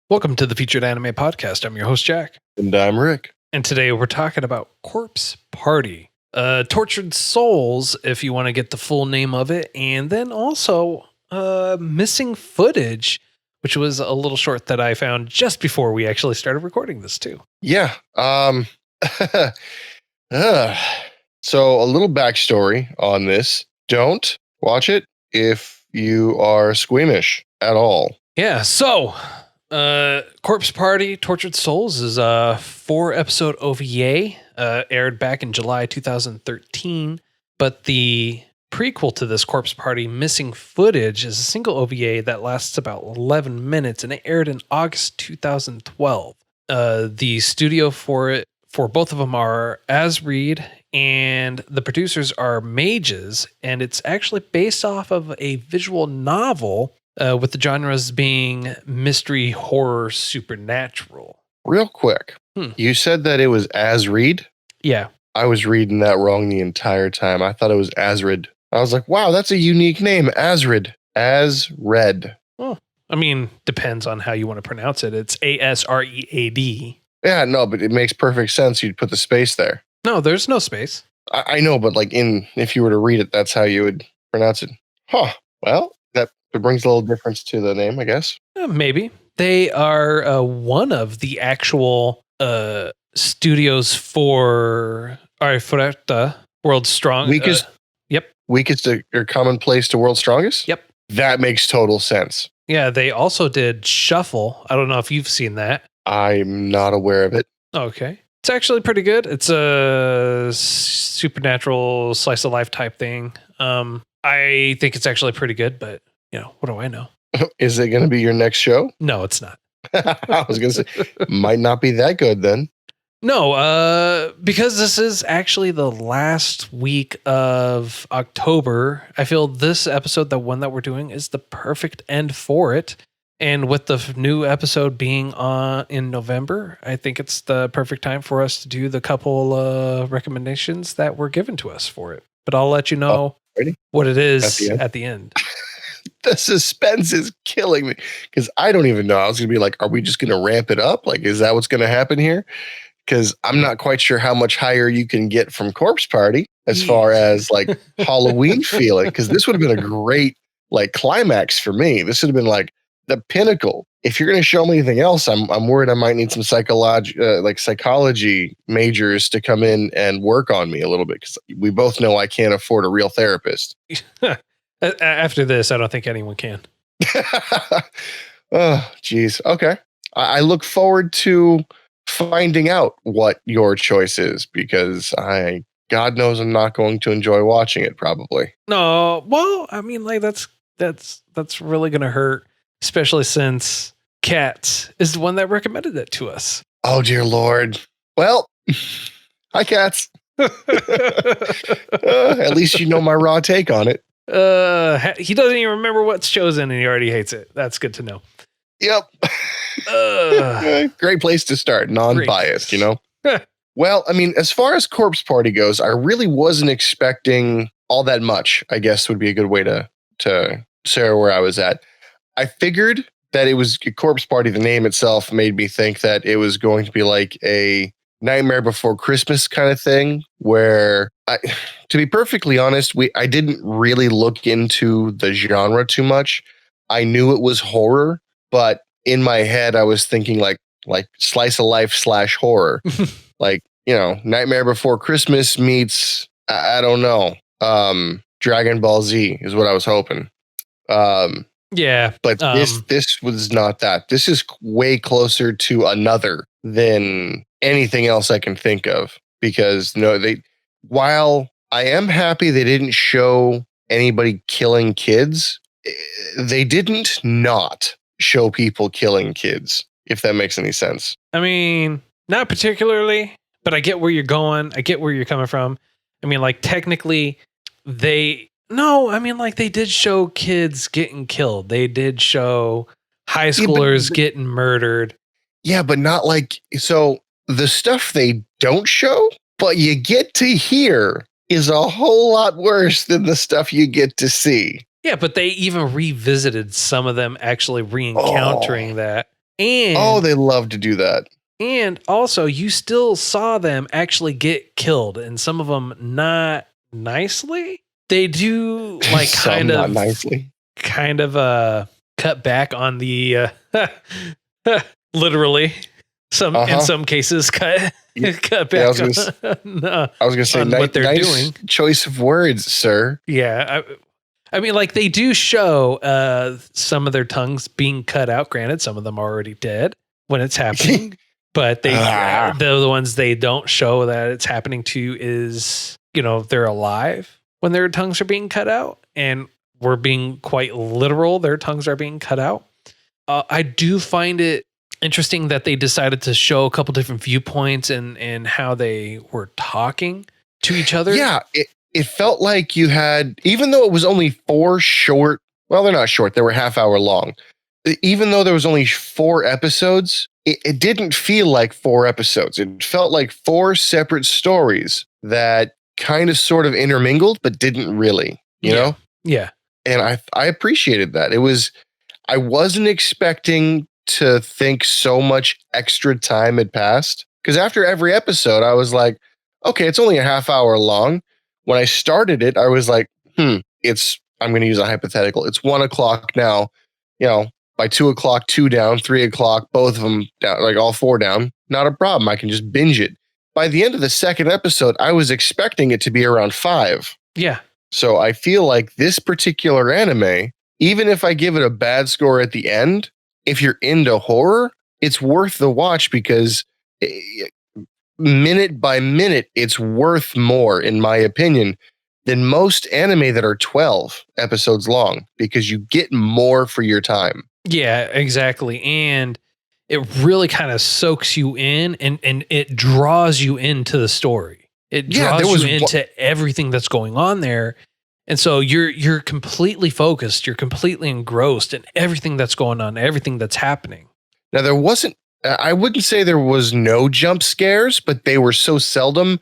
Welcome to the Featured Anime Podcast. I'm your host, Jack. And I'm Rick. And today we're talking about Corpse Party. Tortured Souls, if you want to get the full name of it. And then also Missing Footage, which was a little short that I found just before we actually started recording this too. Yeah. So a little backstory on this. Don't watch it if you are squeamish at all. Yeah, so Corpse Party Tortured Souls is a 4-episode OVA, aired back in July 2013, but the prequel to this, Corpse Party Missing Footage, is a single OVA that lasts about 11 minutes, and it aired in August 2012. The studio for both of them are Asread, and the producers are Mages, and it's actually based off of a visual novel, with the genres being mystery, horror, supernatural. Real quick, You said that it was Asread? Yeah. I was reading that wrong the entire time. I thought it was Asread. I was like, wow, that's a unique name, Asread. Asread. Well, I mean, depends on how you want to pronounce it. It's Asread. Yeah, no, but it makes perfect sense. You'd put the space there. No, there's no space. I know, but like if you were to read it, that's how you would pronounce it. Huh. Well, it brings a little difference to the name, I guess. Maybe. They are one of the actual studios for Arifureta, World's Strong. Weakest. Yep. Weakest or commonplace to World's Strongest? Yep. That makes total sense. Yeah, they also did Shuffle. I don't know if you've seen that. I'm not aware of it. Okay. It's actually pretty good. It's a supernatural slice of life type thing. I think it's actually pretty good, but what do I know? Is it going to be your next show? No, it's not. I was going to say, might not be that good then. No, because this is actually the last week of October. I feel this episode, the one that we're doing, is the perfect end for it. And with the new episode being in November, I think it's the perfect time for us to do the couple recommendations that were given to us for it. But I'll let you know what it is at the end. The suspense is killing me because I don't even know. I was going to be like, are we just going to ramp it up? Like, is that what's going to happen here? Because I'm not quite sure how much higher you can get from Corpse Party as far as like Halloween feeling. Because this would have been a great like climax for me. This would have been like the pinnacle. If you're going to show me anything else, I'm worried I might need some psychology majors to come in and work on me a little bit because we both know I can't afford a real therapist. After this, I don't think anyone can. Oh, geez. Okay. I look forward to finding out what your choice is because God knows I'm not going to enjoy watching it probably. No, well, I mean, like that's really going to hurt, especially since Cats is the one that recommended it to us. Oh, dear Lord. Well, hi, Cats. At least you know my raw take on it. He doesn't even remember what's chosen and he already hates it. That's good to know. Yep. Great place to start. Non-biased, Well, I mean, as far as Corpse Party goes, I really wasn't expecting all that much, I guess would be a good way to say where I was at. I figured that it was Corpse Party. The name itself made me think that it was going to be like a Nightmare Before Christmas kind of thing where to be perfectly honest, I didn't really look into the genre too much. I knew it was horror, but in my head, I was thinking like slice of life / horror, like, Nightmare Before Christmas meets, I don't know, Dragon Ball Z is what I was hoping. Yeah. But this was not that. This is way closer to Another than anything else I can think of because while I am happy they didn't show anybody killing kids, they didn't not show people killing kids, if that makes any sense. I mean, not particularly, but I get where you're going. I get where you're coming from. I mean, like technically they did show kids getting killed. They did show high schoolers getting murdered. Yeah, but not like, so the stuff they don't show, but you get to hear is a whole lot worse than the stuff you get to see. Yeah, but they even revisited some of them actually re-encountering that. And they love to do that. And also, you still saw them actually get killed, and some of them not nicely. They do like kind of cut back on the literally in some cases cut back. Yeah, I was gonna say what they're nice doing. Choice of words, sir. Yeah, I mean, like they do show some of their tongues being cut out. Granted, some of them are already dead when it's happening. But the ones they don't show that it's happening to is, they're alive when their tongues are being cut out, and we're being quite literal. Their tongues are being cut out. I do find it interesting that they decided to show a couple different viewpoints and how they were talking to each other. Yeah, it felt like you had, even though it was only 4 short, well, they're not short, they were half-hour long. Even though there was only 4 episodes, it didn't feel like 4 episodes. It felt like 4 separate stories that kind of sort of intermingled, but didn't really, you know? Yeah. And I appreciated that. I wasn't expecting to think so much extra time had passed. Because after every episode, I was like, okay, it's only a half-hour long. When I started it, I was like, I'm going to use a hypothetical. It's 1 o'clock now, by 2 o'clock, 2 down, 3 o'clock, both of them down, like all 4 down. Not a problem. I can just binge it. By the end of the second episode, I was expecting it to be around 5. Yeah. So I feel like this particular anime, even if I give it a bad score at the end, if you're into horror, it's worth the watch because minute by minute, it's worth more, in my opinion, than most anime that are 12 episodes long because you get more for your time. Yeah, exactly. And it really kind of soaks you in and it draws you into the story. It draws you into everything that's going on there. And so you're completely focused, you're completely engrossed in everything that's going on, everything that's happening. Now there wasn't, I wouldn't say there was no jump scares, but they were so seldom.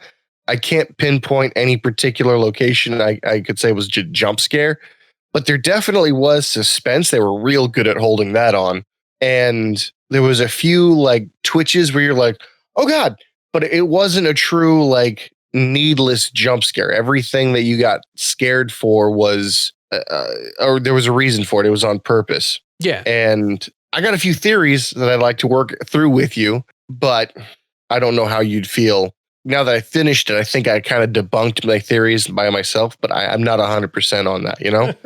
I can't pinpoint any particular location I could say was jump scare. But there definitely was suspense. They were real good at holding that on. And there was a few like twitches where you're like, oh God, but it wasn't a true like needless jump scare. Everything that you got scared for was, or there was a reason for it. It was on purpose. Yeah. And I got a few theories that I'd like to work through with you, but I don't know how you'd feel. Now that I finished it, I think I kind of debunked my theories by myself, but I'm not 100% on that,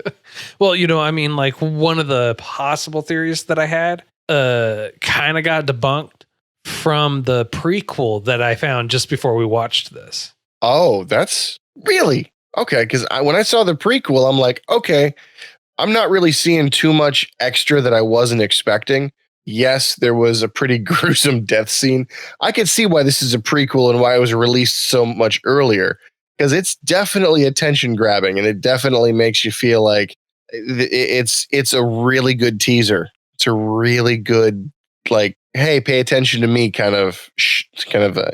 Well, I mean, like one of the possible theories that I had kind of got debunked from the prequel that I found just before we watched this. Oh, that's really okay. Because when I saw the prequel, I'm like, okay, I'm not really seeing too much extra that I wasn't expecting. Yes, there was a pretty gruesome death scene. I can see why this is a prequel and why it was released so much earlier, because it's definitely attention grabbing and it definitely makes you feel like it's a really good teaser. It's a really good, like, hey, pay attention to me kind of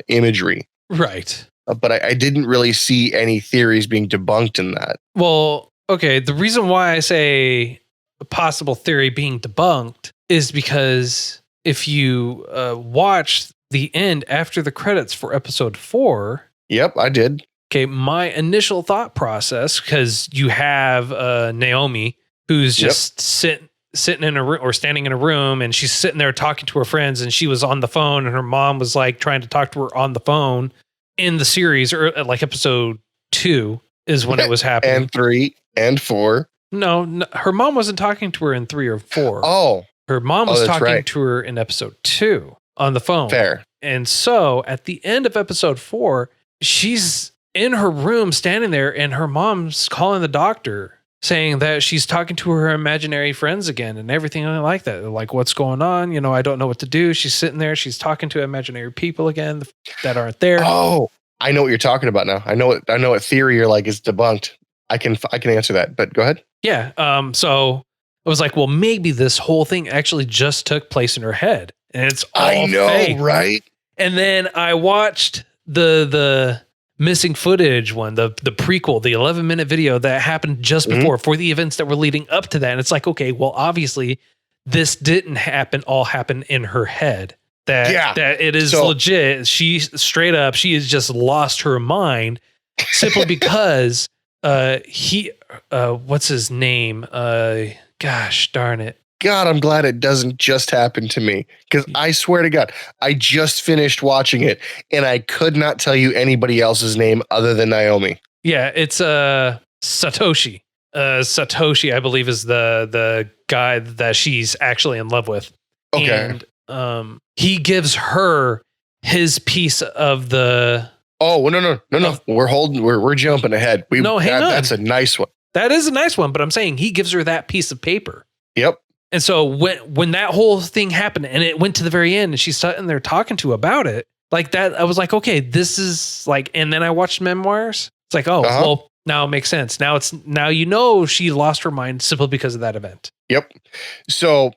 imagery. Right. But I didn't really see any theories being debunked in that. Well, okay. The reason why I say a possible theory being debunked is because if you watch the end after the credits for episode 4. Yep, I did. Okay, my initial thought process, because you have Naomi, who's just sitting in a room or standing in a room, and she's sitting there talking to her friends, and she was on the phone, and her mom was like trying to talk to her on the phone in the series, or like episode 2 is when it was happening. And 3 and 4. No, her mom wasn't talking to her in 3 or 4. Oh. Her mom was talking to her in episode 2 on the phone. Fair. And so at the end of episode 4, she's in her room standing there, and her mom's calling the doctor saying that she's talking to her imaginary friends again and everything like that. They're like, what's going on? I don't know what to do. She's sitting there. She's talking to imaginary people again that aren't there. Oh, I know what you're talking about now. I know what theory you're like is debunked. I can answer that, but go ahead. Yeah. So I was like, well, maybe this whole thing actually just took place in her head, and it's all fake. Right? And then I watched the missing footage one, the prequel, the 11-minute video that happened just before for the events that were leading up to that. And it's like, okay, well, obviously this didn't all happen in her head. That it is legit. She straight up, she has just lost her mind simply because what's his name? Gosh darn it. God, I'm glad it doesn't just happen to me, because I swear to God, I just finished watching it and I could not tell you anybody else's name other than Naomi. Yeah, it's Satoshi. Satoshi, I believe, is the guy that she's actually in love with. Okay. And he gives her his piece of the. Oh, no. We're jumping ahead. Hang on. That's a nice one. That is a nice one, but I'm saying he gives her that piece of paper. Yep. And so when that whole thing happened and it went to the very end and she's sitting there talking to about it, like that, I was like, okay, this is like, and then I watched Memoirs. It's like, oh, well, now it makes sense. Now she lost her mind simply because of that event. Yep. So,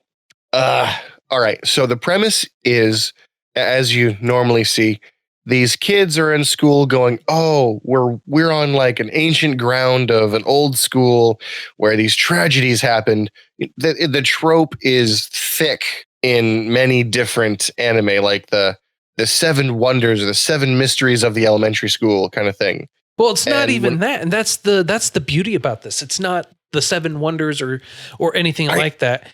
all right. So the premise is, as you normally see, these kids are in school going, oh, we're on like an ancient ground of an old school where these tragedies happened. The trope is thick in many different anime, like the seven wonders or the seven mysteries of the elementary school kind of thing. Well, it's not even that. And that's the beauty about this. It's not the seven wonders or anything like that.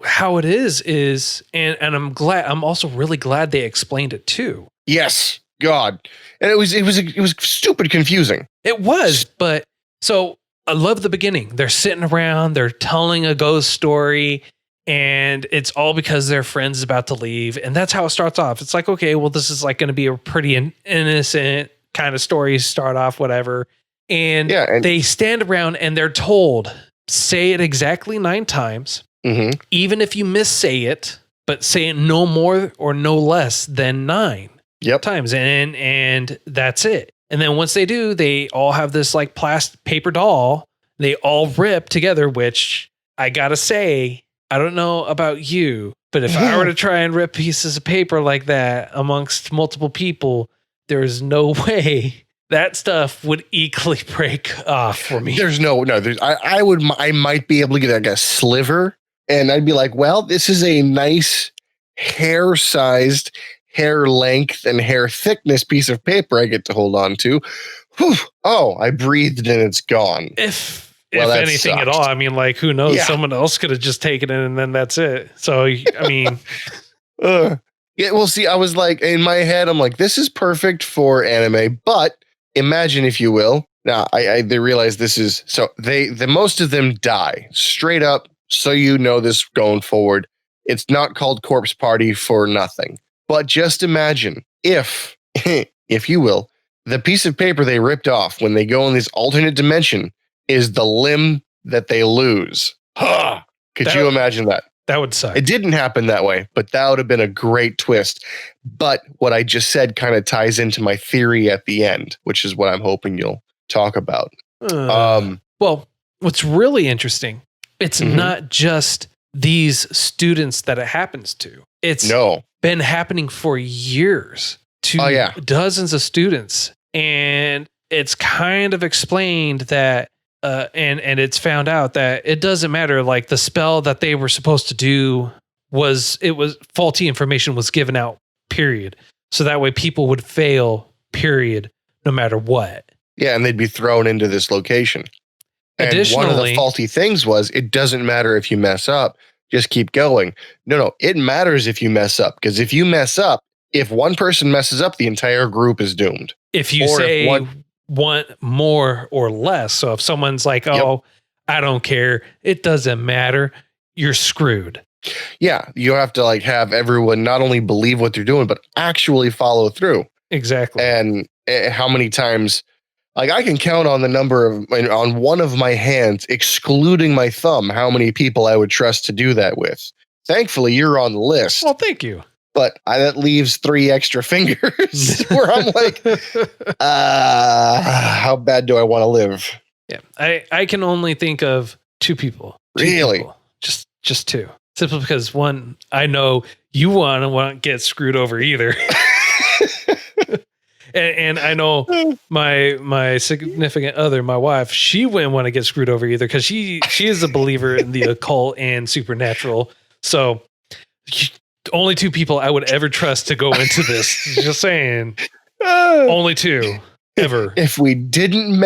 How it is, and I'm also really glad they explained it too. Yes, God. And it was stupid confusing. It was, but so I love the beginning. They're sitting around, they're telling a ghost story, and it's all because their friend's about to leave. And that's how it starts off. It's like, okay, well, this is like going to be a pretty innocent kind of story, start off, whatever. And they stand around and they're told, say it exactly 9 times. Mm-hmm. Even if you missay it, but say it no more or no less than 9 times. And that's it. And then once they do, they all have this like plastic paper doll. They all rip together, which I gotta say, I don't know about you, but if I were to try and rip pieces of paper like that amongst multiple people, there's no way that stuff would equally break off for me. I might be able to get like a sliver, and I'd be like, well, this is a nice hair-sized, hair length, and hair thickness piece of paper I get to hold on to. Whew. Oh, I breathed and it's gone. If anything at all, I mean, like, who knows? Yeah. Someone else could have just taken it and then that's it. So, I mean. Yeah, well, see, I was like, in my head, I'm like, this is perfect for anime, but imagine, if you will. Now, they realize this is, so the most of them die straight up. So you know this going forward. It's not called Corpse Party for nothing. But just imagine if you will, the piece of paper they ripped off when they go in this alternate dimension is the limb that they lose. Could you imagine that? That would suck. It didn't happen that way, but that would have been a great twist. But what I just said kind of ties into my theory at the end, which is what I'm hoping you'll talk about. Well, what's really interesting, it's not just these students that it happens to. It's been happening for years to dozens of students. And it's kind of explained that and it's found out that it doesn't matter. Like the spell that they were supposed to do was faulty information was given out, period. So that way people would fail, period, no matter what. Yeah. And they'd be thrown into this location. And additionally, one of the faulty things was it doesn't matter if you mess up, just keep going. No, it matters if you mess up, because if you mess up, if one person messes up, the entire group is doomed. If you want more or less. So if someone's like, oh, I don't care, it doesn't matter, you're screwed. Yeah, you have to like have everyone not only believe what they're doing, but actually follow through. Exactly. And how many times, like I can count on the number of, on one of my hands, excluding my thumb, how many people I would trust to do that with. Thankfully, you're on the list. Well, thank you. But that leaves 3 extra fingers where I'm like, how bad do I want to live? Yeah, I can only think of 2 people. Really? People. Just 2. Simply because one, I know you won't get screwed over either. and I know my significant other, my wife, she wouldn't want to get screwed over either because she is a believer in the occult and supernatural. So only 2 people I would ever trust to go into this. Just saying. Only 2 ever. If we didn't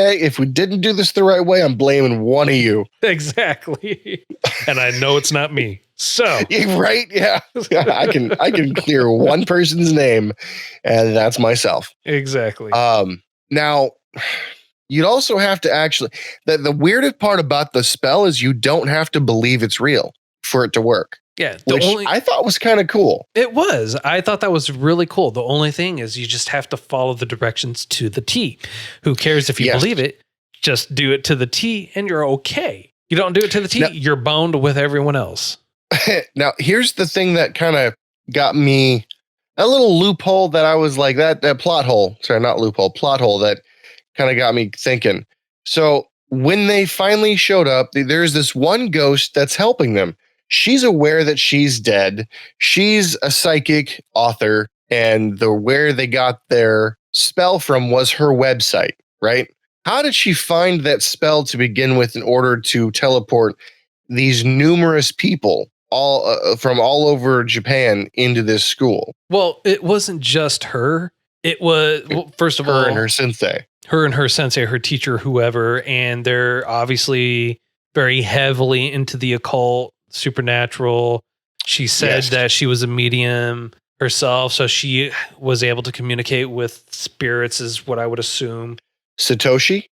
do this the right way, I'm blaming one of you. Exactly. And I know it's not me. So right? Yeah. I can clear one person's name, and that's myself. Exactly. Now you'd also have to actually the weirdest part about the spell is you don't have to believe it's real for it to work. Yeah, which I thought was kind of cool. It was. I thought that was really cool. The only thing is you just have to follow the directions to the T. Who cares if you believe it? Just do it to the T and you're okay. You don't do it to the T, you're bound with everyone else. Now, here's the thing that kind of got me a little loophole that I was like that plot hole. Sorry, not loophole, plot hole that kind of got me thinking. So when they finally showed up, there's this one ghost that's helping them. She's aware that she's dead. She's a psychic author, and where they got their spell from was her website, right? How did she find that spell to begin with in order to teleport these numerous people all from all over Japan into this school? Well, it wasn't just her. It was, first of all, her and her sensei. Her and her sensei, her teacher, whoever, and they're obviously very heavily into the occult, supernatural. She said that she was a medium herself, so she was able to communicate with spirits, is what I would assume. Satoshi,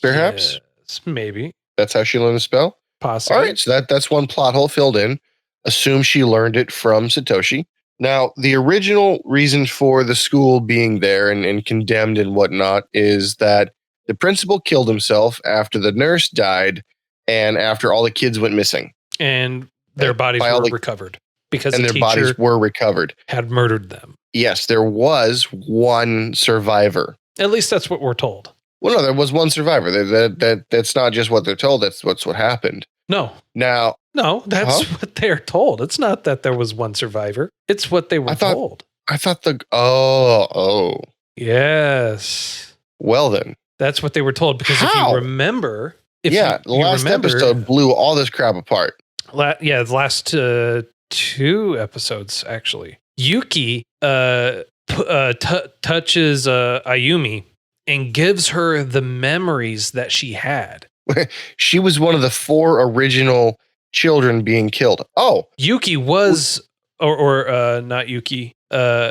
perhaps? Yes, maybe. That's how she learned the spell? Possibly. All right, so that's one plot hole filled in. Assume she learned it from Satoshi. Now, the original reason for the school being there and condemned and whatnot is that the principal killed himself after the nurse died and after all the kids went missing. And their bodies were recovered because the teacher bodies were recovered. Had murdered them. Yes, there was one survivor. At least that's what we're told. Well, no, there was one survivor. That's not just what they're told. That's what happened. No. No, that's what they're told. It's not that there was one survivor. It's what they were told. I thought oh. Yes. Well then. That's what they were told because if you remember, the last episode blew all this crap apart. The last 2 episodes actually. Yuki touches Ayumi and gives her the memories that she had. She was one of the 4 original children being killed. Oh, Yuki was, or not Yuki.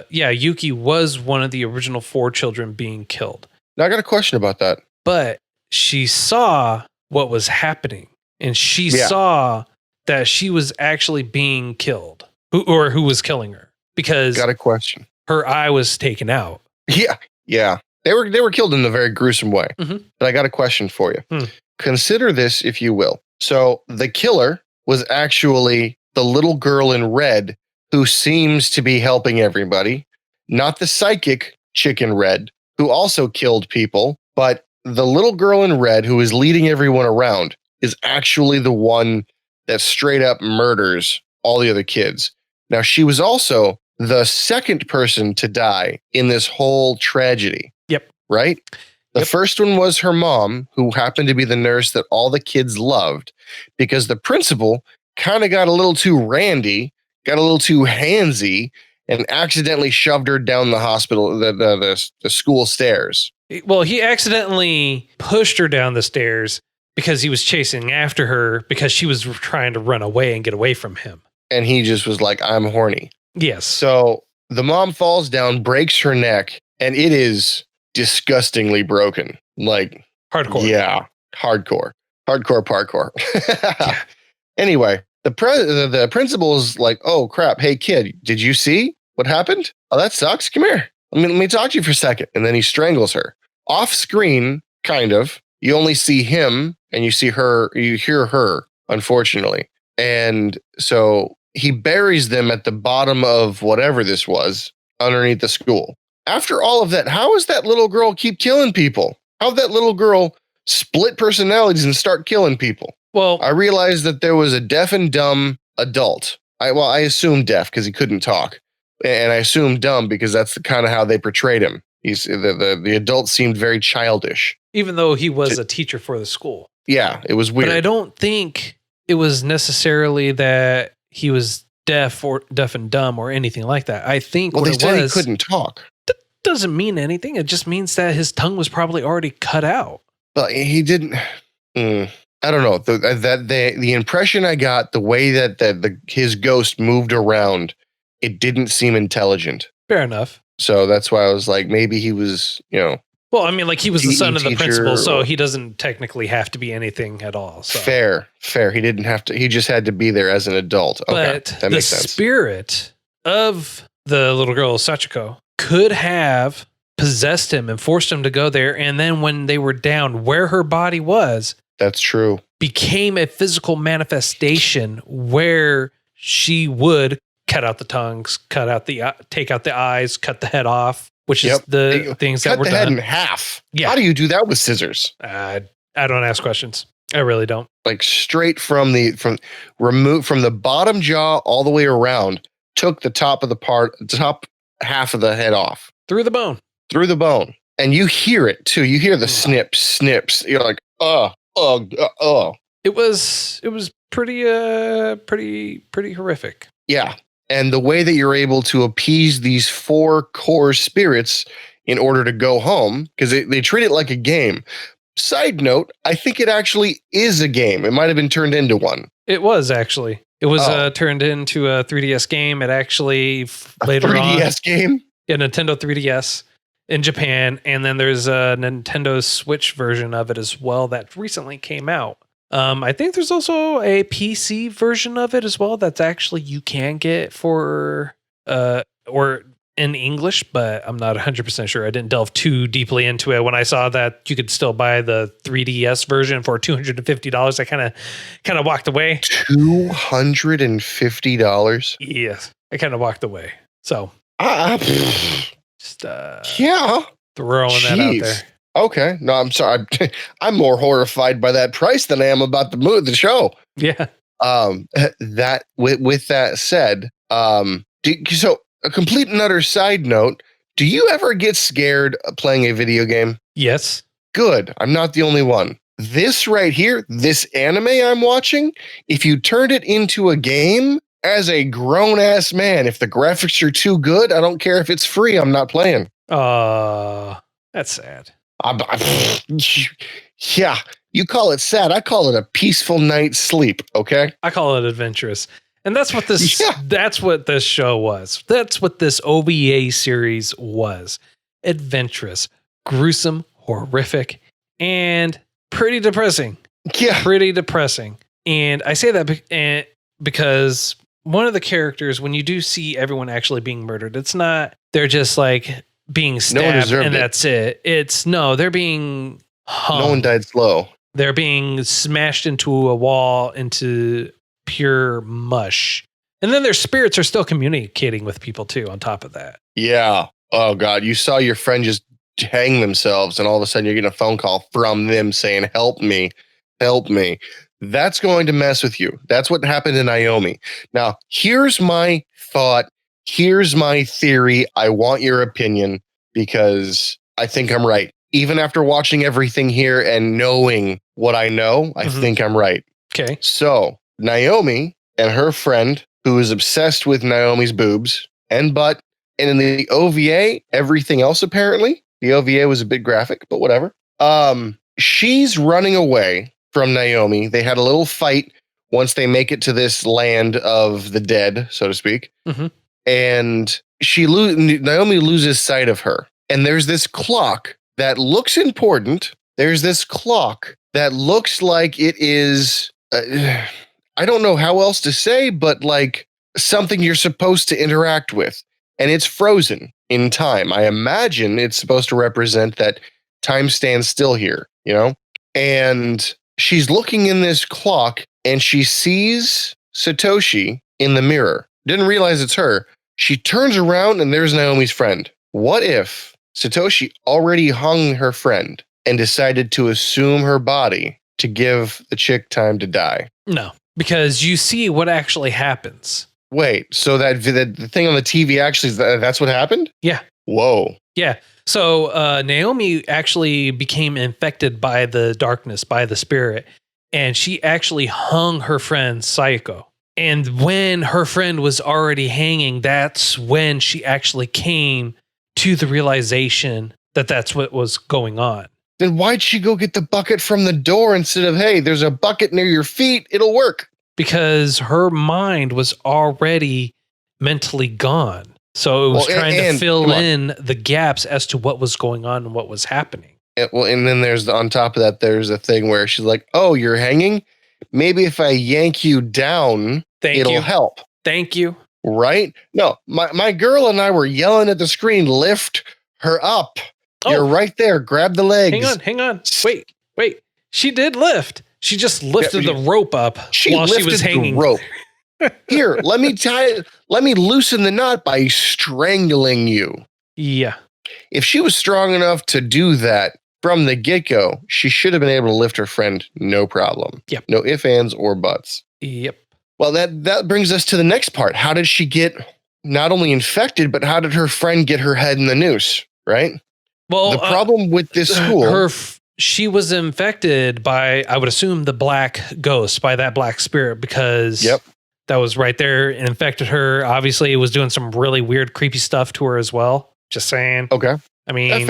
Yuki was one of the original 4 children being killed. Now I got a question about that. But she saw what was happening, and she saw that she was actually being killed, who was killing her, because got a question. Her eye was taken out. Yeah. They were killed in a very gruesome way. Mm-hmm. But I got a question for you. Consider this, if you will. So the killer was actually the little girl in red who seems to be helping everybody, not the psychic chick in red who also killed people, but the little girl in red who is leading everyone around is actually the one that straight up murders all the other kids. Now, she was also the second person to die in this whole tragedy. Yep. Right? The first one was her mom, who happened to be the nurse that all the kids loved, because the principal kind of got a little too randy, got a little too handsy, and accidentally shoved her down the hospital, the school stairs. Well, he accidentally pushed her down the stairs because he was chasing after her because she was trying to run away and get away from him. And he just was like, I'm horny. Yes. So the mom falls down, breaks her neck, and it is disgustingly broken. Like hardcore. Yeah. Hardcore parkour. Yeah. Anyway, the principal's like, oh crap. Hey kid, did you see what happened? Oh, that sucks. Come here. Let me talk to you for a second. And then he strangles her off screen. Kind of, you only see him and you see her, you hear her, unfortunately. And so he buries them at the bottom of whatever this was underneath the school. After all of that, how does that little girl keep killing people? How did that little girl split personalities and start killing people? Well, I realized that there was a deaf and dumb adult. I assume deaf because he couldn't talk. And I assume dumb because that's the kind of how they portrayed him. He's the adult seemed very childish. Even though he was a teacher for the school. Yeah, it was weird. But I don't think it was necessarily that he was deaf and dumb or anything like that. I think Well, what they it said was he couldn't talk. doesn't mean anything. It just means that his tongue was probably already cut out. But he didn't. I don't know. The impression I got, the way that his ghost moved around, it didn't seem intelligent. Fair enough. So that's why I was like, maybe he was, Well, I mean, like he was the son of the teacher principal, so or- he doesn't technically have to be anything at all. So. Fair. He didn't have to. He just had to be there as an adult. Okay, But that the makes sense. spirit of the little girl Sachiko could have possessed him and forced him to go there. And then when they were down where her body was, That's true. became a physical manifestation where she would cut out the tongues, take out the eyes, cut the head off, which is the things that Cut were the head done. in half. Yeah. How do you do that with scissors? I don't ask questions. I really don't. Like straight from the bottom jaw all the way around, took the top half of the head off. Through the bone. Through the bone. And you hear it too. You hear the snips. You're like, oh. It was pretty horrific. Yeah. And the way that you're able to appease these 4 core spirits in order to go home, because they treat it like a game. Side note, I think it actually is a game. It might have been turned into one. It was actually. It was turned into a 3DS game. It actually later on. 3DS game? Yeah, Nintendo 3DS in Japan. And then there's a Nintendo Switch version of it as well that recently came out. I think there's also a PC version of it as well that's actually you can get for or in English, but I'm not 100% sure. I didn't delve too deeply into it. When I saw that you could still buy the 3DS version for $250, I kind of walked away. $250? Yes, I kind of walked away. So just yeah, throwing that out there. Okay, no, I'm sorry. I'm more horrified by that price than I am about the show. Yeah. That with that said, so a complete and utter side note, do you ever get scared playing a video game? Yes. Good. I'm not the only one. This right here, this anime I'm watching, if you turned it into a game as a grown ass man, if the graphics are too good, I don't care if it's free, I'm not playing. That's sad. Yeah, you call it sad. I call it a peaceful night's sleep. Okay. I call it adventurous. And that's what this show was. That's what this OVA series was. Adventurous, gruesome, horrific, and pretty depressing. Yeah. Pretty depressing. And I say that because one of the characters, when you do see everyone actually being murdered, it's not, they're just like being stabbed and that's it. They're being hung. No one died slow. They're being smashed into a wall, into pure mush. And then their spirits are still communicating with people too, on top of that. Yeah. Oh God. You saw your friend just hang themselves and all of a sudden you're getting a phone call from them saying, help me. That's going to mess with you. That's what happened to Naomi. Now, here's my thought. Here's my theory. I want your opinion because I think I'm right. Even after watching everything here and knowing what I know, I think I'm right. Okay. So Naomi and her friend, who is obsessed with Naomi's boobs and butt, and in the OVA, everything else apparently, the OVA was a bit graphic, but whatever. She's running away from Naomi. They had a little fight once they make it to this land of the dead, so to speak. And Naomi loses sight of her. And there's this clock that looks important. There's this clock that looks like it is, I don't know how else to say, but like something you're supposed to interact with. And it's frozen in time. I imagine it's supposed to represent that time stands still here, you know? And she's looking in this clock and she sees Satoshi in the mirror. Didn't realize it's her. She turns around and there's Naomi's friend. What if Satoshi already hung her friend and decided to assume her body to give the chick time to die? No, because you see what actually happens. Wait, so that the thing on the TV actually, that's what happened? Yeah. Whoa. Yeah. So Naomi actually became infected by the darkness, by the spirit, and she actually hung her friend Sayako. And when her friend was already hanging, that's when she actually came to the realization that that's what was going on. Then why'd she go get the bucket from the door instead of, hey, there's a bucket near your feet, it'll work? Because her mind was already mentally gone. So it was trying to fill in the gaps as to what was going on and what was happening. And then there's on top of that, there's a thing where she's like, oh, you're hanging? Maybe if I yank you down, it'll help. Thank you. Right? No, my girl and I were yelling at the screen, lift her up. Oh, you're right there. Grab the legs. Hang on. Wait. She did lift. She just lifted the rope up while she was hanging. The rope. Here, let me loosen the knot by strangling you. Yeah. If she was strong enough to do that from the get-go, she should have been able to lift her friend, no problem. Yep. No ifs, ands, or buts. Yep. Well, that brings us to the next part. How did she get not only infected, but how did her friend get her head in the noose, right? Well, the problem with this school... she was infected by, I would assume, the black ghost, by that black spirit, because that was right there and infected her. Obviously, it was doing some really weird, creepy stuff to her as well. Just saying. Okay. I mean,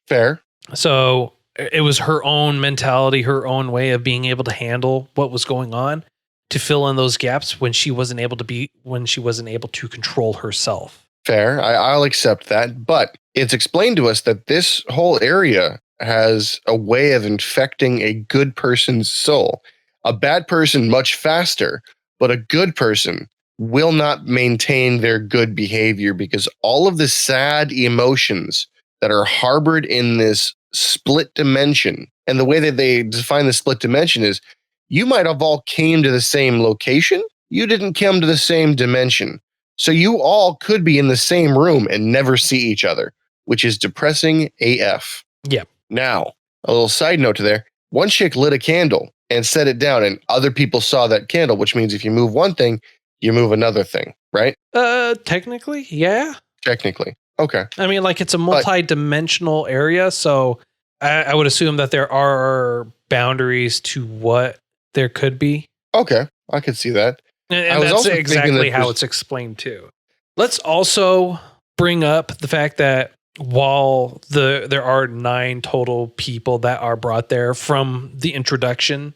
fair. So it was her own mentality, her own way of being able to handle what was going on to fill in those gaps when she wasn't able to control herself. Fair. I'll accept that. But it's explained to us that this whole area has a way of infecting a good person's soul. A bad person much faster, but a good person will not maintain their good behavior because all of the sad emotions that are harbored in this split dimension, and the way that they define the split dimension is you might have all came to the same location, you didn't come to the same dimension. So you all could be in the same room and never see each other, which is depressing AF. Yeah. Now, a little side note to there. One chick lit a candle and set it down, and other people saw that candle, which means if you move one thing, you move another thing, right? Technically, yeah. Technically. Okay. I mean, like, it's a multi-dimensional area, so I would assume that there are boundaries to what there could be. Okay. I could see that. And that's exactly how it's explained too. Let's also bring up the fact that while there are 9 total people that are brought there from the introduction,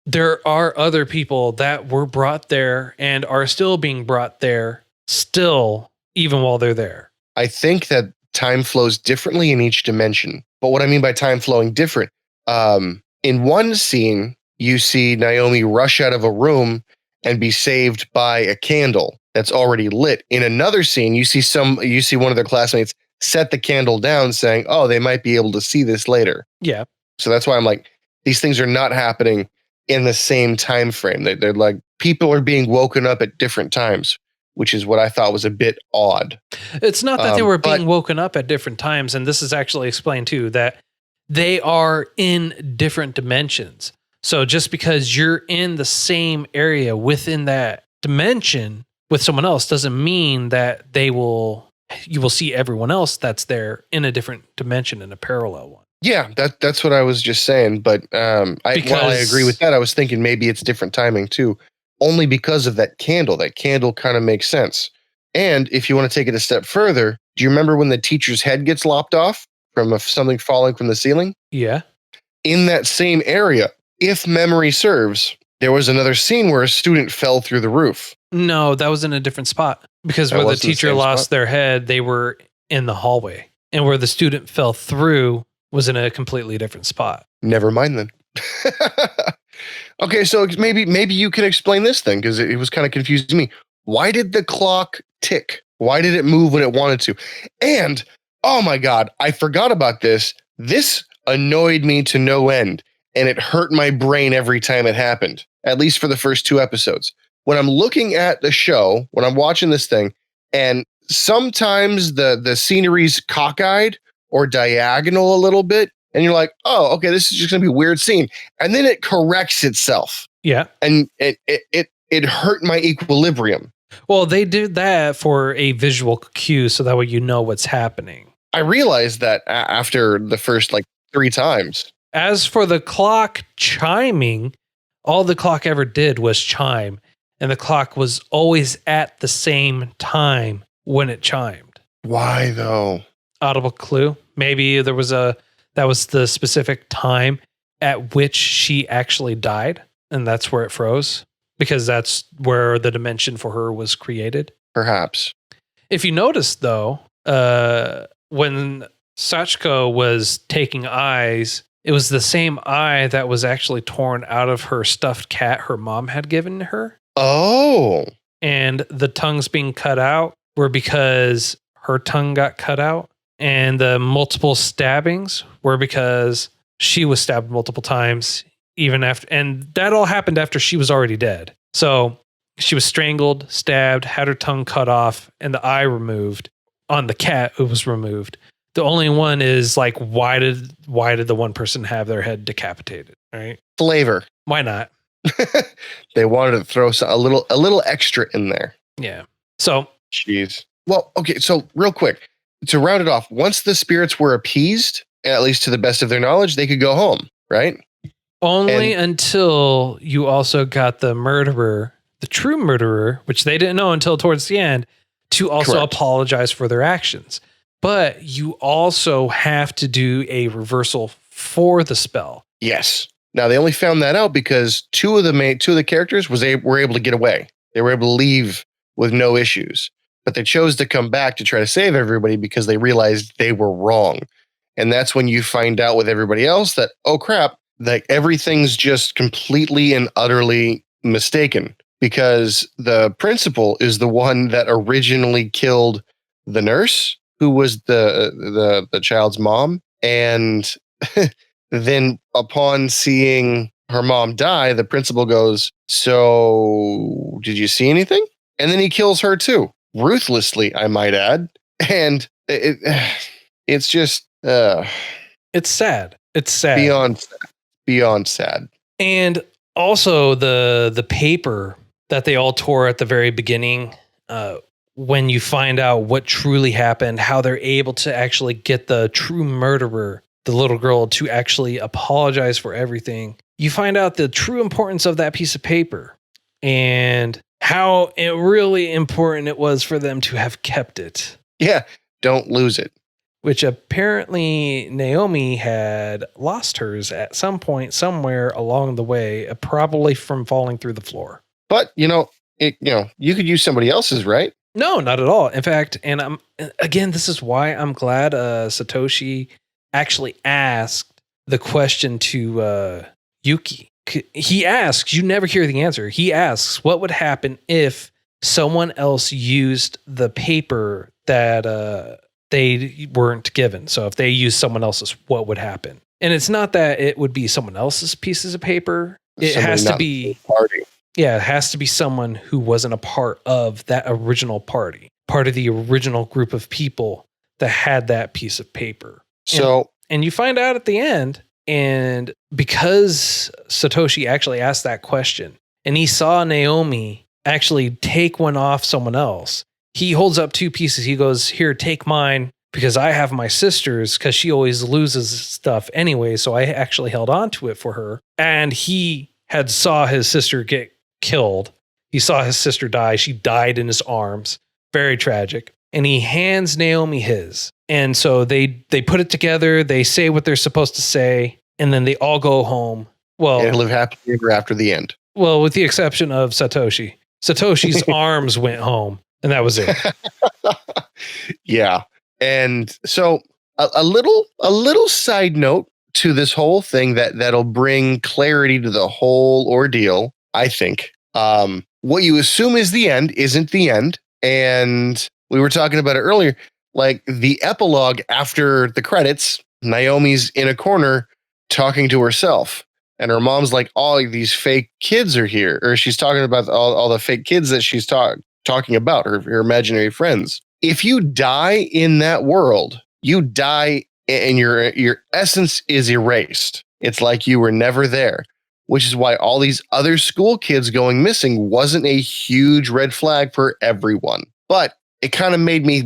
there are other people that were brought there and are still being brought there still, even while they're there. I think that time flows differently in each dimension. But what I mean by time flowing different, in one scene, you see Naomi rush out of a room and be saved by a candle that's already lit. In another scene, you see one of their classmates set the candle down saying, oh, they might be able to see this later. Yeah. So that's why I'm like, these things are not happening in the same time frame. They're like, people are being woken up at different times, which is what I thought was a bit odd. It's not that they were being woken up at different times, and this is actually explained too, that they are in different dimensions. So just because you're in the same area within that dimension with someone else doesn't mean that you will see everyone else that's there in a different dimension, in a parallel one. Yeah, that's what I was just saying. But while I agree with that, I was thinking maybe it's different timing too, only because of that candle. That candle kind of makes sense. And if you want to take it a step further, do you remember when the teacher's head gets lopped off from something falling from the ceiling? Yeah. In that same area, if memory serves, there was another scene where a student fell through the roof. No, that was in a different spot. Because where the teacher lost their head, they were in the hallway. And where the student fell through was in a completely different spot. Never mind then. Okay, so maybe you can explain this thing, because it was kind of confusing me. Why did the clock tick? Why did it move when it wanted to? And, oh my God, I forgot about this. This annoyed me to no end, and it hurt my brain every time it happened, at least for the first 2 episodes. When I'm looking at the show, when I'm watching this thing, and sometimes the scenery's cockeyed or diagonal a little bit, and you're like, oh, okay, this is just going to be a weird scene. And then it corrects itself. Yeah. And it hurt my equilibrium. Well, they did that for a visual cue, so that way you know what's happening. I realized that after the first 3 times. As for the clock chiming, all the clock ever did was chime. and the clock was always at the same time when it chimed. Why though? Audible clue. Maybe that was the specific time at which she actually died, and that's where it froze, because that's where the dimension for her was created. Perhaps. If you notice, though, when Sachiko was taking eyes, it was the same eye that was actually torn out of her stuffed cat her mom had given her. Oh. And the tongues being cut out were because her tongue got cut out. And the multiple stabbings were because she was stabbed multiple times, even after, and that all happened after she was already dead. So she was strangled, stabbed, had her tongue cut off, and the eye removed. On the cat, it was removed. The only one is like, why did the one person have their head decapitated? Right? Flavor. Why not? They wanted to throw a little extra in there. Yeah. So. Jeez. Well, okay. So real quick, to round it off, once the spirits were appeased, at least to the best of their knowledge, they could go home, right? Only until you also got the murderer, the true murderer, which they didn't know until towards the end, to also Correct. apologize for their actions. But you also have to do a reversal for the spell. Yes. Now they only found that out because two of the characters were able to get away. They were able to leave with no issues. But they chose to come back to try to save everybody because they realized they were wrong. And that's when you find out with everybody else that, oh crap, like everything's just completely and utterly mistaken, because the principal is the one that originally killed the nurse, who was the child's mom. And then upon seeing her mom die, the principal goes, "So did you see anything?" And then he kills her too. Ruthlessly, I might add. And it's just it's sad. It's sad. Beyond sad. And also the paper that they all tore at the very beginning, when you find out what truly happened, how they're able to actually get the true murderer, the little girl, to actually apologize for everything, you find out the true importance of that piece of paper and how really important it was for them to have kept it. Yeah, don't lose it. Which apparently Naomi had lost hers at some point somewhere along the way, probably from falling through the floor. But you could use somebody else's, right? No, not at all. In fact, and this is why I'm glad Satoshi actually asked the question to Yuki. He asks, you never hear the answer. He asks, what would happen if someone else used the paper that they weren't given? So if they used someone else's, what would happen? And it's not that it would be someone else's pieces of paper. It has to be party. Yeah, it has to be someone who wasn't a part of that original party, part of the original group of people that had that piece of paper. So, and you find out at the end, and because Satoshi actually asked that question, and he saw Naomi actually take one off someone else, he holds up two pieces. He goes, "Here, take mine, because I have my sister's, because she always loses stuff anyway, so I actually held on to it for her." And he had saw his sister get killed. He saw his sister die. She died in his arms. Very tragic. And he hands Naomi his. And so they put it together. They say what they're supposed to say. And then they all go home. Well, and live happily ever after the end. Well, with the exception of Satoshi. Satoshi's arms went home. And that was it. Yeah. And so a little side note to this whole thing that'll bring clarity to the whole ordeal, I think. What you assume is the end isn't the end. And we were talking about it earlier, like the epilogue after the credits, Naomi's in a corner talking to herself. And her mom's like, all these fake kids are here. Or she's talking about all the fake kids that she's talking about, her imaginary friends. If you die in that world, you die and your essence is erased. It's like you were never there, which is why all these other school kids going missing wasn't a huge red flag for everyone. But it kind of made me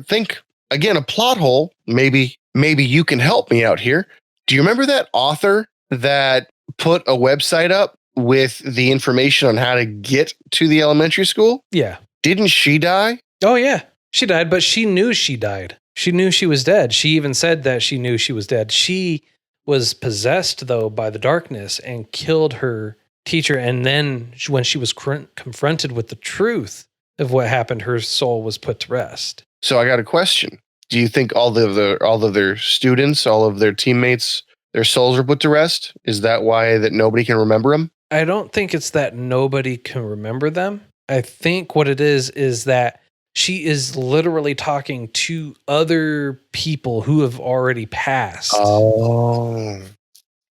think, again, a plot hole. Maybe you can help me out here. Do you remember that author that put a website up with the information on how to get to the elementary school? Yeah. Didn't she die? Oh, yeah. She died, but she knew she died. She knew she was dead. She even said that she knew she was dead. She was possessed, though, by the darkness and killed her teacher. And then when she was confronted with the truth of what happened, her soul was put to rest. So I got a question. Do you think all of their students, all of their teammates, their souls are put to rest? Is that why that nobody can remember them? I don't think it's that nobody can remember them. I think what it is that she is literally talking to other people who have already passed. Oh,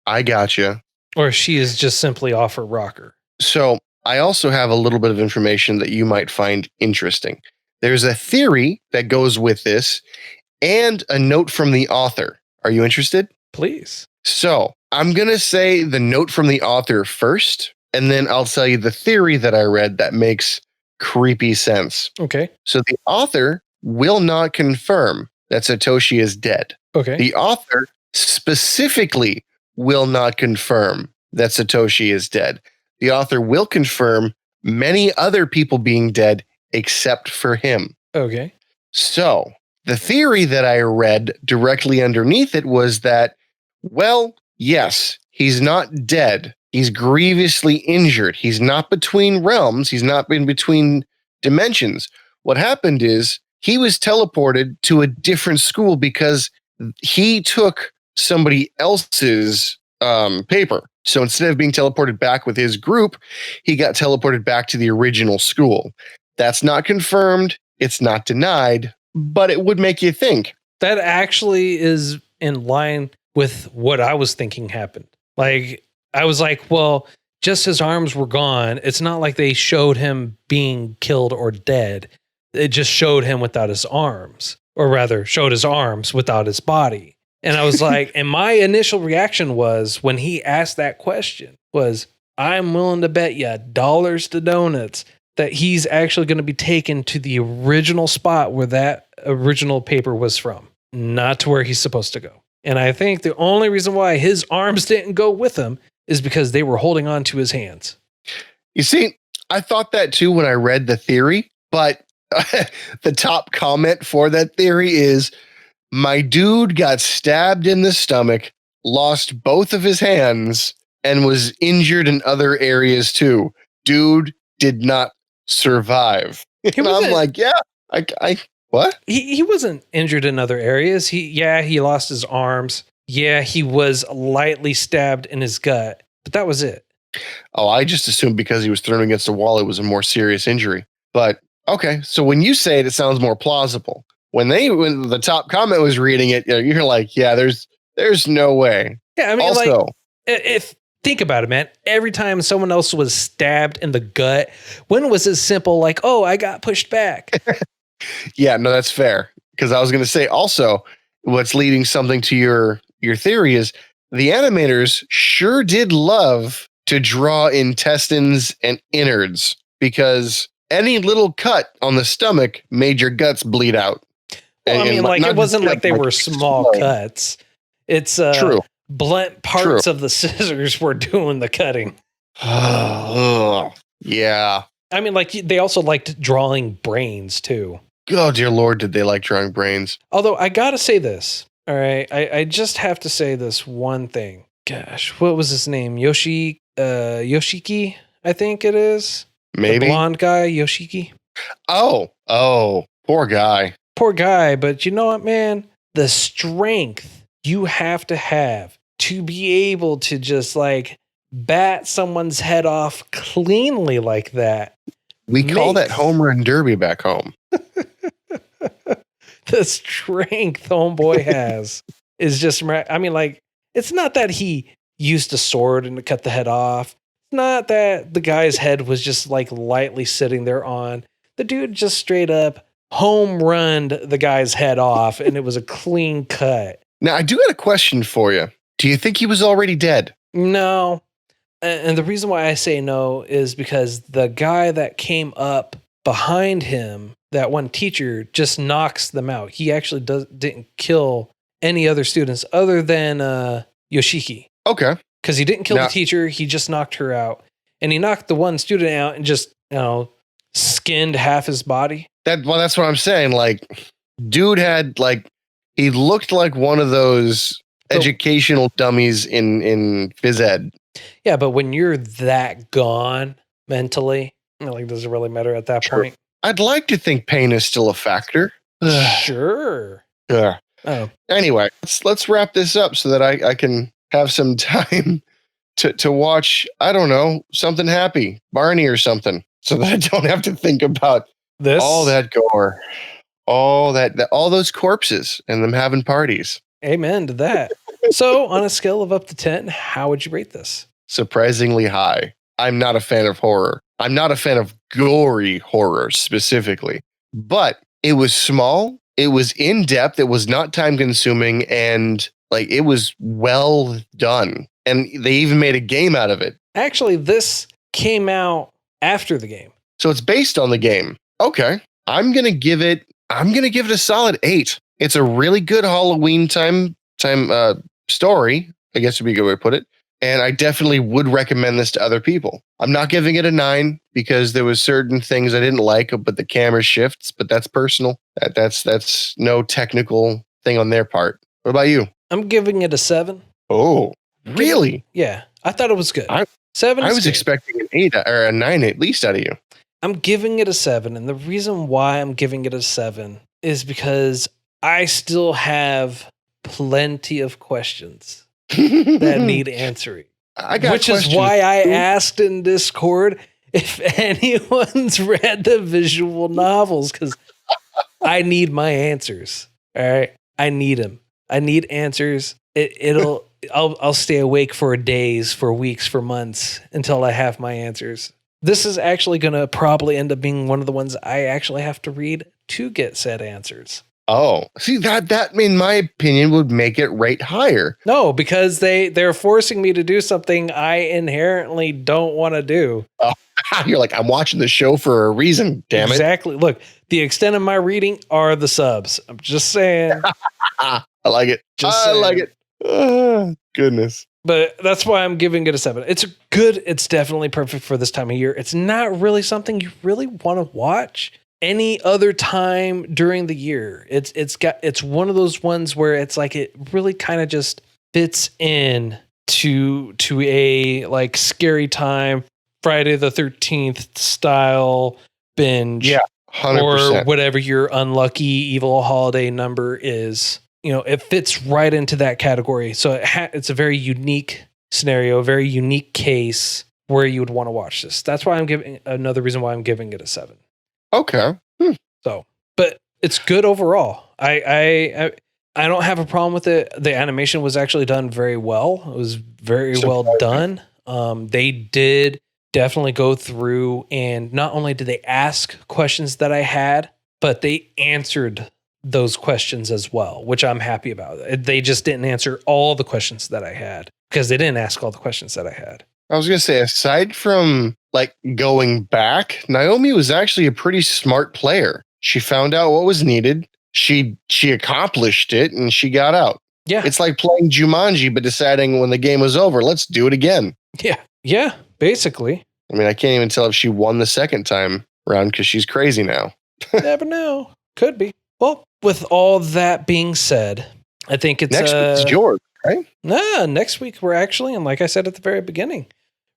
I gotcha. Or she is just simply off her rocker. So I also have a little bit of information that you might find interesting. There's a theory that goes with this and a note from the author. Are you interested? Please. So I'm going to say the note from the author first, and then I'll tell you the theory that I read that makes creepy sense. Okay. So the author will not confirm that Satoshi is dead. Okay. The author specifically will not confirm that Satoshi is dead. The author will confirm many other people being dead except for him. Okay. So the theory that I read directly underneath it was that, well, yes, he's not dead. He's grievously injured. He's not between realms. He's not in between dimensions. What happened is he was teleported to a different school because he took somebody else's paper. So instead of being teleported back with his group, he got teleported back to the original school. That's not confirmed. It's not denied, but it would make you think. That actually is in line with what I was thinking happened. Like, I was like, well, just his arms were gone. It's not like they showed him being killed or dead. It just showed him without his arms, or rather showed his arms without his body. And I was like, and my initial reaction was when he asked that question was, I'm willing to bet you dollars to donuts that he's actually going to be taken to the original spot where that original paper was from, not to where he's supposed to go. And I think the only reason why his arms didn't go with him is because they were holding on to his hands. You see, I thought that too when I read the theory, but the top comment for that theory is, my dude got stabbed in the stomach, lost both of his hands, and was injured in other areas too. Dude did not survive. And I'm like, yeah, I what? He wasn't injured in other areas. He lost his arms. Yeah, he was lightly stabbed in his gut, but that was it. Oh, I just assumed because he was thrown against a wall, it was a more serious injury. But okay, so when you say it, it sounds more plausible. When the top comment was reading it, you're like, yeah, there's no way. Yeah, I mean, also, like, if think about it, man. Every time someone else was stabbed in the gut, when was it simple? Like, oh, I got pushed back. Yeah, no, that's fair. Because I was going to say also, what's leading something to your theory is the animators sure did love to draw intestines and innards, because any little cut on the stomach made your guts bleed out. Well, I mean, like, it wasn't like they were small cuts. It's true. Blunt parts of the scissors were doing the cutting. Yeah. I mean, like, they also liked drawing brains too. Oh, dear Lord, did they like drawing brains? Although I gotta say this. All right, I just have to say this one thing. Gosh, what was his name? Yoshiki, I think it is. Maybe. The blonde guy, Yoshiki. Oh, poor guy. Poor guy, but you know what, man? The strength you have to be able to just like bat someone's head off cleanly like that. We call that home run derby back home. The strength homeboy has is just, I mean, like, it's not that he used a sword and to cut the head off. It's not that the guy's head was just like lightly sitting there on. The dude just straight up home runned the guy's head off, and it was a clean cut. Now, I do got a question for you. Do you think he was already dead? No. And the reason why I say no is because the guy that came up behind him, that one teacher, just knocks them out. He actually didn't kill any other students other than Yoshiki. Okay. Because he didn't kill the teacher. He just knocked her out. and he knocked the one student out and just, skinned half his body. That's what I'm saying. Like, dude had he looked like one of those educational dummies in phys ed. Yeah, but when you're that gone mentally, does it really matter at that point? I'd like to think pain is still a factor. Sure. Yeah. Oh. Anyway, let's wrap this up so that I can have some time to watch, I don't know, something happy, Barney or something, so that I don't have to think about this, all that gore, all those corpses and them having parties. Amen to that. So on a scale of up to 10, how would you rate this? Surprisingly high. I'm not a fan of horror. I'm not a fan of gory horror specifically, but it was small. It was in depth. It was not time consuming, and it was well done. And they even made a game out of it. Actually, this came out after the game. So it's based on the game. Okay. I'm going to give it a solid 8. It's a really good Halloween time story, I guess would be a good way to put it. And I definitely would recommend this to other people. I'm not giving it a 9 because there was certain things I didn't like, but the camera shifts, but that's personal. That's no technical thing on their part. What about you? I'm giving it a 7. Oh, really? Yeah. I thought it was good. 7 I was expecting an 8 or a 9 at least out of you. I'm giving it a 7. And the reason why I'm giving it a 7 is because I still have plenty of questions that need answering. Which is why I asked in Discord if anyone's read the visual novels, because I need my answers. All right. I need them. I need answers. I'll stay awake for days, for weeks, for months until I have my answers. This is actually going to probably end up being one of the ones I actually have to read to get said answers. Oh, see, that in my opinion would make it rate higher. No, because they're forcing me to do something I inherently don't want to do. Oh, you're like, I'm watching the show for a reason, damn it. Exactly. Look, the extent of my reading are the subs. I'm just saying. I like it. I like it. Oh, goodness. But that's why I'm giving it a 7. It's good. It's definitely perfect for this time of year. It's not really something you really want to watch any other time during the year. It's one of those ones where it's like it really kind of just fits in to a scary time, Friday the 13th style binge. Yeah, 100%. Or whatever your unlucky evil holiday number is. It fits right into that category. So it's a very unique scenario, a very unique case where you would want to watch this. That's why another reason why I'm giving it a 7. Okay. So, but it's good overall. I don't have a problem with it. The animation was actually done very well. It was very well done. They did definitely go through, and not only did they ask questions that I had, but they answered those questions as well, which I'm happy about. They just didn't answer all the questions that I had because they didn't ask all the questions that I had. I was going to say, aside from going back, Naomi was actually a pretty smart player. She found out what was needed. She accomplished it and she got out. Yeah. It's like playing Jumanji, but deciding when the game was over, let's do it again. Yeah. Yeah. Basically. I mean, I can't even tell if she won the second time round because she's crazy now. Never know. Could be. Well, with all that being said, I think it's next week's yours, right? Nah, next week we're actually, and like I said at the very beginning,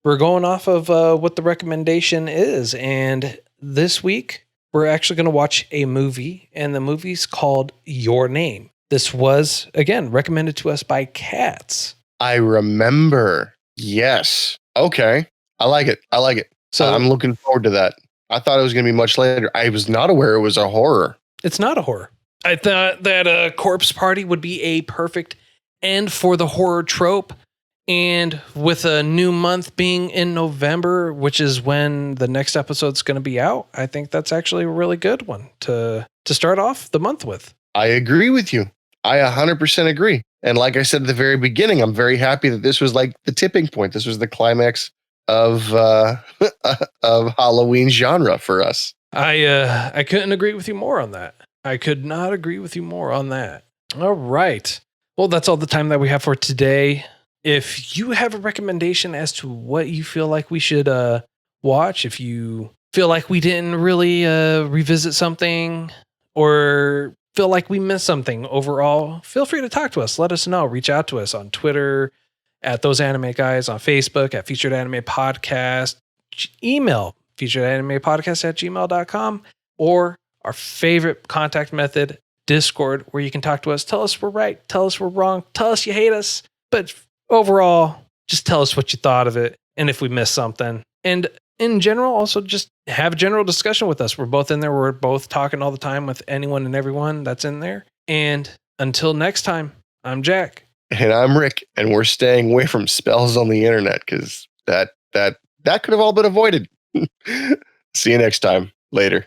we're going off of what the recommendation is. And this week we're actually going to watch a movie, and the movie's called Your Name. This was, again, recommended to us by Cats. I remember. Yes. Okay. I like it. So I'm looking forward to that. I thought it was going to be much later. I was not aware it was a horror. It's not a horror. I thought that a corpse party would be a perfect end for the horror trope. And with a new month being in November, which is when the next episode's going to be out, I think that's actually a really good one to start off the month with. I agree with you. I 100% agree. And like I said at the very beginning, I'm very happy that this was like the tipping point. This was the climax of Halloween genre for us. I couldn't agree with you more on that. I could not agree with you more on that. All right. Well, that's all the time that we have for today. if you have a recommendation as to what you feel like we should watch, if you feel like we didn't really revisit something or feel like we missed something overall, feel free to talk to us. Let us know. Reach out to us on Twitter at Those Anime Guys, on Facebook at Featured Anime Podcast, email featuredanimepodcast@gmail.com, or our favorite contact method, Discord, where you can talk to us. Tell us we're right. Tell us we're wrong. Tell us you hate us. But overall, just tell us what you thought of it and if we missed something. And in general, also just have a general discussion with us. We're both in there. We're both talking all the time with anyone and everyone that's in there. And until next time, I'm Jack. And I'm Rick. And we're staying away from spells on the internet because that could have all been avoided. See you next time. Later.